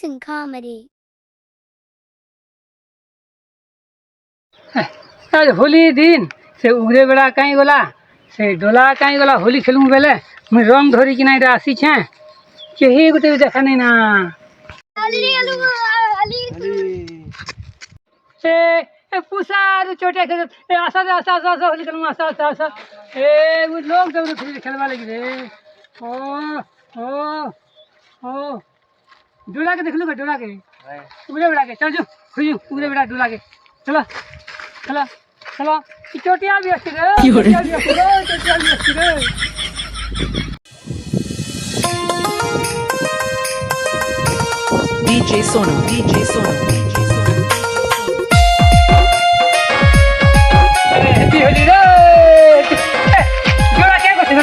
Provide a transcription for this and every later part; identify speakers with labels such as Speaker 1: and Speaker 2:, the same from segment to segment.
Speaker 1: Instant comedy.
Speaker 2: आज होली दिन से उगरे बेड़ा कहीं गला से डोला कहीं गला होली खेलूँ बेले मैं रंग धरी कि नहीं आसी छे केही गोटे भी देखा नहीं ना से पूसा चोटिया खेल आशा आशा आशा आशा होली खेलूँ आशा आशा आशा वो लोग जब खेलवा लगी रे ओ ओ ओ डोला के देख लो डोला के उगरे बेड़ा के चल जो उगरे बेड़ा डोला के चलो चलो चलो चोटिया भी अच्छी रे चोटिया भी अच्छी रे
Speaker 3: DJ Sonu
Speaker 2: हैप्पी होली रे डोला क्या करती है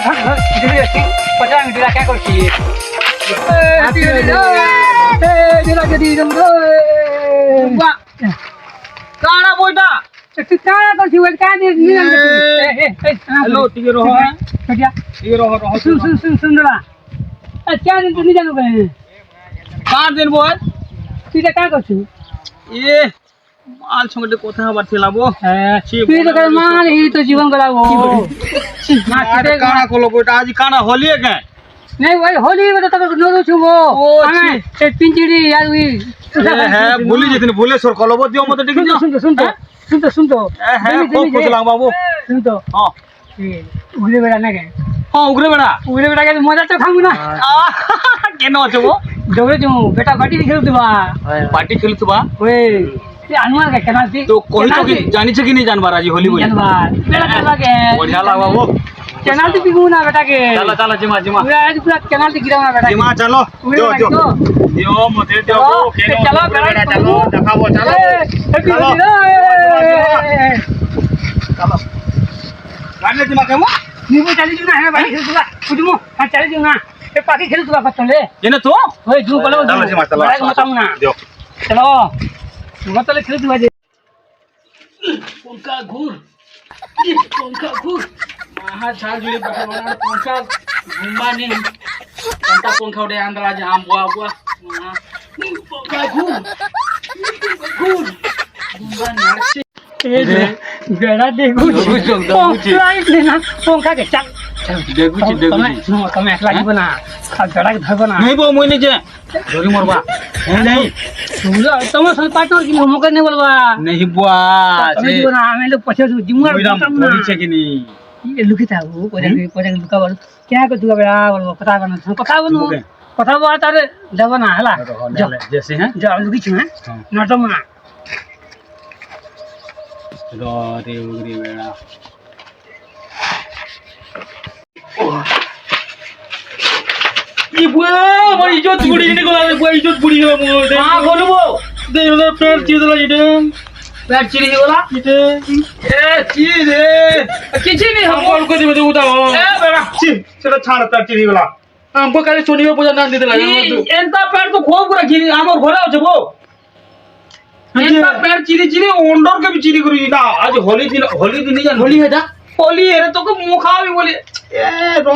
Speaker 2: पचास मिनट डोला क्या करती है हैप्पी होली रे डोला के दी तुम वाह
Speaker 4: काना बोइटा
Speaker 2: तू क्या करती है क्या दी
Speaker 4: हेलो टिके रहो
Speaker 2: चोटिया
Speaker 4: टिके रहो
Speaker 2: सुन डोला क्या दिन तू नहीं जानू गए
Speaker 4: 5 दिन बोल
Speaker 2: তুই क्या করছিস
Speaker 4: ये माल संगटे কথা আবার ফেলাবো
Speaker 2: তুই তো কার মান এই তো জীবন গলাবো না
Speaker 4: আরে কানা কলো বইটা আজ কানা হলিয়ে কে
Speaker 2: नहीं वही होली में तो तब नोरो छुबो हमें ए पिंजड़ी यार हुई
Speaker 4: है भूली जेतिन भूलेश्वर कलो बो दियो मते ठीक
Speaker 2: सुन तो
Speaker 4: है खूब खुश लाग बाबू
Speaker 2: सुन तो
Speaker 4: हां
Speaker 2: उगले बेड़ा ना के
Speaker 4: हां उगरे बेड़ा
Speaker 2: के मजा तो खाऊ ना
Speaker 4: केनो छबो
Speaker 2: जोरे जो बेटा बाटी खेल तुबा
Speaker 4: पार्टी खेलतबा
Speaker 2: ओए ये अनुमान का केना थी
Speaker 4: तो कोई तो कि जानि छ कि नहीं जानबार आज होली बोली
Speaker 2: जानबार बेड़ा चला के
Speaker 4: बढ़िया लाग बाबू
Speaker 2: केनाल्टी पिगू ना बेटा के
Speaker 4: चलो चलो जिमा
Speaker 2: पूरा आज पूरा केनाल्टी गिराओ ना बेटा
Speaker 4: जिमा चलो जो दियो मते दियो केनो
Speaker 2: चलो बेड़ा
Speaker 4: चलो दिखाबो चलो
Speaker 2: चलो
Speaker 4: चलो गाने जिमा केमो
Speaker 2: नीबू चली जू ना है भाई खेल तुबा कुदमो हां चली जू ना ए पाकी खेल तुबा कतले
Speaker 4: येने तो
Speaker 2: ओए जू बोलो
Speaker 4: चलो जिमा चलो
Speaker 2: मत ना
Speaker 4: दियो
Speaker 2: चलो मतले खेल तुबा जे
Speaker 4: पंखा घूर महा छाल जुड़ी बना पंखा घुमा नहीं पंखा उड़े आंधला जहां बुआ पंखा घूर घुमा नहीं
Speaker 2: ए बेड़ा देखू लाइट लेना पंखा के चल
Speaker 4: देखू
Speaker 2: તમે એકલા જીવો ના આ બેડા કે ધરબો ના
Speaker 4: नहीं बो मोइने जे जोरी मोरबा नहीं
Speaker 2: તમે સલ પાટો કે હોમવર્ક ને બોલવા
Speaker 4: नहीं बुआ
Speaker 2: તમે જીવો ના અમે લોકો પછી જીમુર
Speaker 4: मोइराम बोली छे कि नहीं
Speaker 2: ये लुकी था वो कोजा लुका बोल क्या को दुगा बेड़ा बोल पता करना पता बनो पता बो तारे जब ना हला
Speaker 4: जैसे हैं
Speaker 2: जो लुकी छु हैं नटम ना
Speaker 4: रे उगरी बेड़ा ये बुआ मोर इज्जत बुड़ी नहीं गोला बुआ इज्जत बुड़ी गला मोर हां बोलबो दे ना पेट चिदला इटे पेट चिरी गोला इटे ए ची रे किछि नहीं हम बोल को दिबे उदा ए बेड़ा ची सेटा छाड़ पेट चिरी गोला हम को काले सोनियो पूजा नाम देला एंता पेट तो खूब पूरा गिरी हमर घरे আছে বো एंता पेट चिरी चिरी ओंडर के भी चिरी करी ना आज होली दिन जान होली है दा होली है तो को मुखा भी बोली ए रो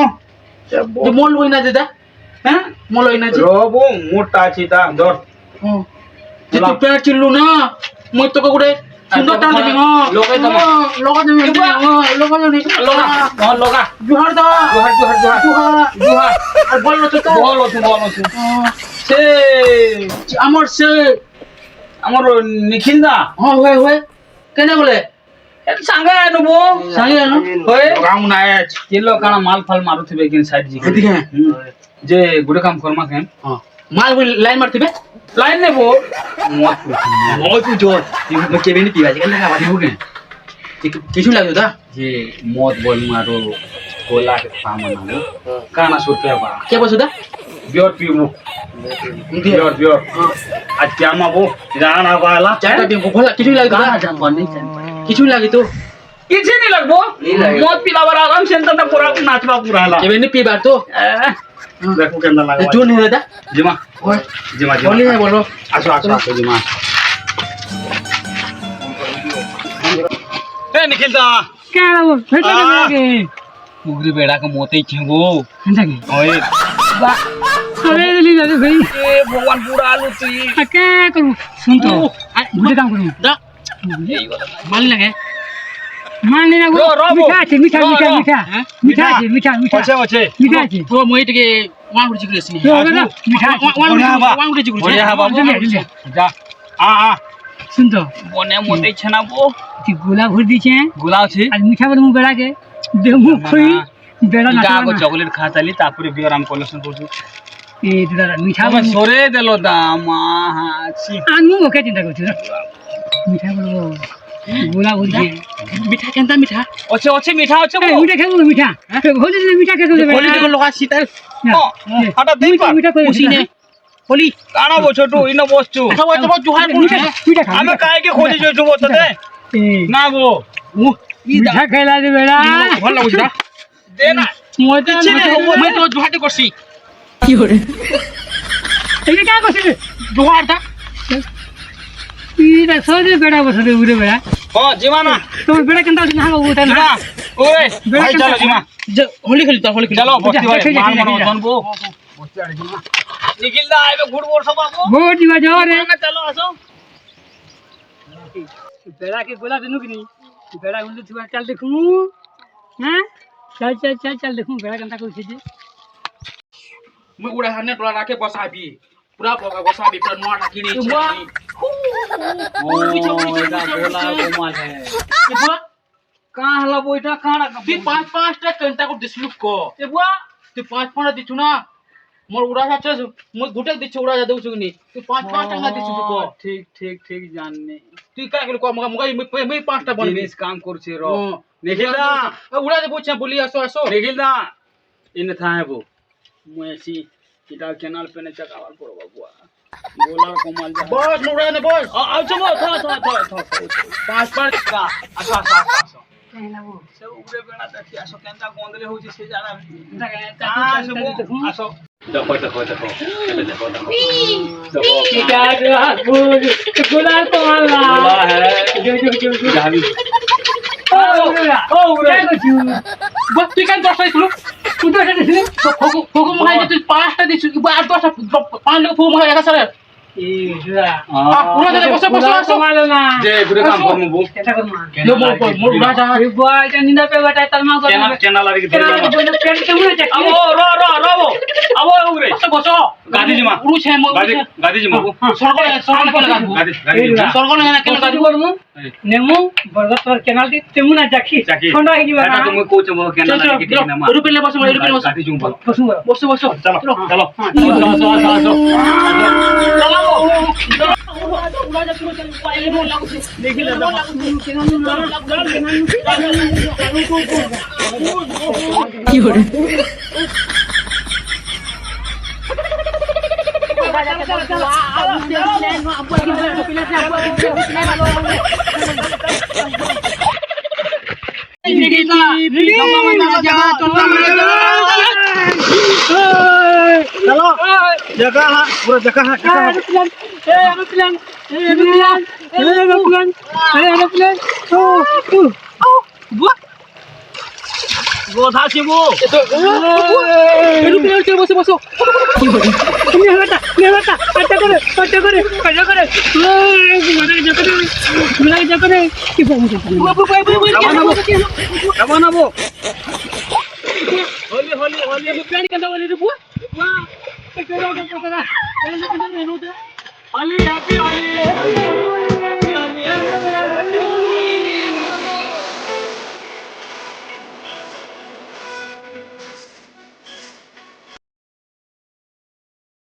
Speaker 4: जो मोल होइना देदा हैं मोल होइना छि रोबो मोटा छि ता धर जे तू पेट चिल्लू ना মই তো গুড়ে সুন্দর টান দিবি হ্যাঁ লগা দেবি লগা হ্যাঁ লগা জুহার দা জুহার আর বল সে আমার নিখিল দা হ্যাঁ হয় কেনে বলে सांगे आनु होय गाम नायच केलो काना माल फाल मारुथिबे किन साइड जी के जे गुडे काम करमा केन हां माल लाइन मारथिबे लाइन ने बो मत जो ये केबे नि पीवा जे लगा बादी होगे किछु लाग्यो दा जे मत बोल मारो गोला के फाम नालो काना सुरपे बा के बसु दा बियर पीबो बियर आज क्यामा बो जाना वाला चाटा दिन को भला किछु लाग्यो दा जान नहीं किछु लागि तो किछि नहीं लगबो मत पिला बार आराम से त पूरा नाचबा पूरा ला केबे नहीं पीबार तो देखो केंदा लागा जो नहीं होदा जिमा ओए जिमा बोली है बोलो आसो जिमा ए निखिल दा
Speaker 2: क्या वो फेटा के
Speaker 4: उगरी बेड़ा का मोते छेगो
Speaker 2: हंदा के
Speaker 4: ओए
Speaker 2: बा করে দিলি দাদু ভাই
Speaker 4: এ ভগবান পুরা আলু তুই
Speaker 2: কে করু শুন তো গুটে কাম করু
Speaker 1: দা মাল লাগে
Speaker 2: মানে না গো
Speaker 4: র, র,
Speaker 2: মিঠা আছে মিঠা
Speaker 4: র,
Speaker 2: মিঠা
Speaker 4: র।
Speaker 2: মিঠা
Speaker 1: হ্যাঁ?
Speaker 2: মিঠা আছে মিঠা মিঠা
Speaker 4: আছে আছে
Speaker 2: মিঠা আছে
Speaker 1: তো মই টিকে ওয়ান গুড়ি চিকুলি আসনি
Speaker 2: তো হবে না মিঠা আছে
Speaker 1: ওয়ান গুড়ি চিকুলি
Speaker 4: বড়িয়া বাবু যা আ
Speaker 2: শুন তো
Speaker 4: বনে মতে ছানাবো
Speaker 2: তুই গোলা ভর দিছে
Speaker 4: গোলা আছে
Speaker 2: আর মিঠা বলে মু বেড়াকে দেমু খই বেড়া না
Speaker 4: গাগো চকলেট খাতালি তারপরে বিরাম কলেকশন করছু
Speaker 2: এ দাদা মিঠা
Speaker 4: তবে সরে দিল দাম আছি
Speaker 2: আনু ওকে চিন্তা করছিস মিঠা বলবো গোলা ভরছে
Speaker 1: মিঠা কেনতা মিঠা
Speaker 4: আছে আছে মিঠা আছে
Speaker 2: এই মিঠা খাবো মিঠা হলি দিলে মিঠা খেতে দেবে
Speaker 1: হোলি টিকে লগা সিতার
Speaker 4: হাটা দেই পা
Speaker 2: মিঠা কই
Speaker 1: কুসিনে হোলি
Speaker 4: কানা বো ছোট ইনো বসছু
Speaker 1: সবাই সবাই জোহার
Speaker 2: মিঠা
Speaker 1: করছে
Speaker 2: মিঠা খা
Speaker 4: আমি কাইকে খোঁজি যাইছু বততে না গো
Speaker 2: মিঠা খেলা দে বেড়া
Speaker 1: ভাল লাগুছে দা
Speaker 4: দে না
Speaker 2: মজা
Speaker 1: মই তো জোহারতে করছি
Speaker 2: এটা কা করছিস
Speaker 1: জোহার দা
Speaker 2: এটা সরে বেড়া বসে উড়ে বেড়া
Speaker 4: ও জিমানা
Speaker 2: তোর বেড়া কেনতা না হাগো উঠা না
Speaker 4: জিমা ওই ভাই চলো জিমা
Speaker 1: হোলি খেলি তো হোলি খেলি
Speaker 4: চলো বস্তি ভাই
Speaker 2: দেখে
Speaker 4: মান
Speaker 2: দেখে
Speaker 4: মান
Speaker 2: দেখে।
Speaker 4: জনবো বস্তি আড়ে জিমা নিখিল দা আইবে ঘুরবো সবাবো
Speaker 2: ভোট দিবা যাও রে
Speaker 4: চলো আসো
Speaker 2: বেড়া के गोला देनु कि नहीं बेड़ा उल्लू थुआ चल देखूं हैं चल चल चल चल देखूं बेड़ा कंता कोई छे
Speaker 1: মই উড়া হানে তোলা রাখে বসাবি পুরা বসাবি পুরা নোয়া রাখি নি
Speaker 4: ओ এটা গোলা কোমাল है कहां हला बोइटा कहां
Speaker 1: তুই পাঁচ পাঁচটা কেনতা করে দিছলু ক
Speaker 4: ए बुआ
Speaker 1: তুই পাঁচ পাঁচটা দিছু না মোর উড়া যাচ্ছে মই গুটে দিচ্ছি উড়া যা দেউছু নি তুই পাঁচ পাঁচটা না দিছু ক
Speaker 4: ठीक ठीक ठीक जानने
Speaker 1: তুই কাই করে ক মগা মগা মই পাঁচটা বলবি
Speaker 4: बिजनेस काम करछे रो निखिल दा
Speaker 1: উড়া দে বলছে বলি আসো আসো
Speaker 4: निखिल दा इन था है वो मुएसी किटा कैनाल पे ने चकावल पड़ो बुआ गोला कोमाल जा
Speaker 1: বস মোরা নে বস
Speaker 4: आओ चलो थो
Speaker 1: পাঁচ পাঁচ
Speaker 4: का अच्छा अच्छा अच्छा
Speaker 2: कहला वो
Speaker 4: से उगरे बेना देखि आसो केनता गोंदले होची से जाना
Speaker 2: चल देखूं
Speaker 4: आसो देखो देखो देखो देखो देखो
Speaker 2: क्या जो गोला तो वाला
Speaker 4: गोला है
Speaker 2: जो
Speaker 4: जावी
Speaker 2: ओ उरे को छु
Speaker 1: বস তুই কেন দশটা দিছলু
Speaker 2: तू तो देखले
Speaker 1: ফগু মগাই তুই পাঁচটা দিছু আর দশটা পাঁচ লোক ফগু মগাই একা সারে
Speaker 2: ए जुरा
Speaker 1: উড়া দে বসে বসে আসো
Speaker 2: मालो ना
Speaker 4: जे गुरे काम करमु बो
Speaker 2: क्या कर मान
Speaker 1: लो মোর উড়া যা
Speaker 2: अरे बुआ এটা নিন্দা पे बटा तलमा को
Speaker 4: केनाल केनाल आरी के
Speaker 2: तेरा को बोल पेट के मुने चक
Speaker 4: आवो रो आवो उगरे
Speaker 1: বসে বসো
Speaker 4: গাদি জিমা
Speaker 1: উড়ু ছে মই
Speaker 4: गादी জিমা
Speaker 1: সরকার কেন গাবো
Speaker 4: गादी जिमा
Speaker 1: সরকার না কেন
Speaker 2: কেন
Speaker 1: গাবো
Speaker 2: করমু নেমু বরগত কেনাল দি তেমুনা জাকি
Speaker 4: जाकी
Speaker 2: ঠন্ডা হই দিবা
Speaker 4: এটা তুমি কোচ মো কেনাল आरी के ना
Speaker 1: রুপিলে বসে রুপিলে বসে
Speaker 4: गादी जुम
Speaker 2: বসু
Speaker 1: বসে বসে
Speaker 4: चलो चलो आसो चलो जगह है पूरा जगह है
Speaker 2: एरोप्लेन
Speaker 4: गोधा शिबू
Speaker 1: রুপিলে চল বসে বসো
Speaker 4: बनाबो होली होली होली
Speaker 1: প্যান কেন বলি রে বুয়া
Speaker 4: होली हैप्पी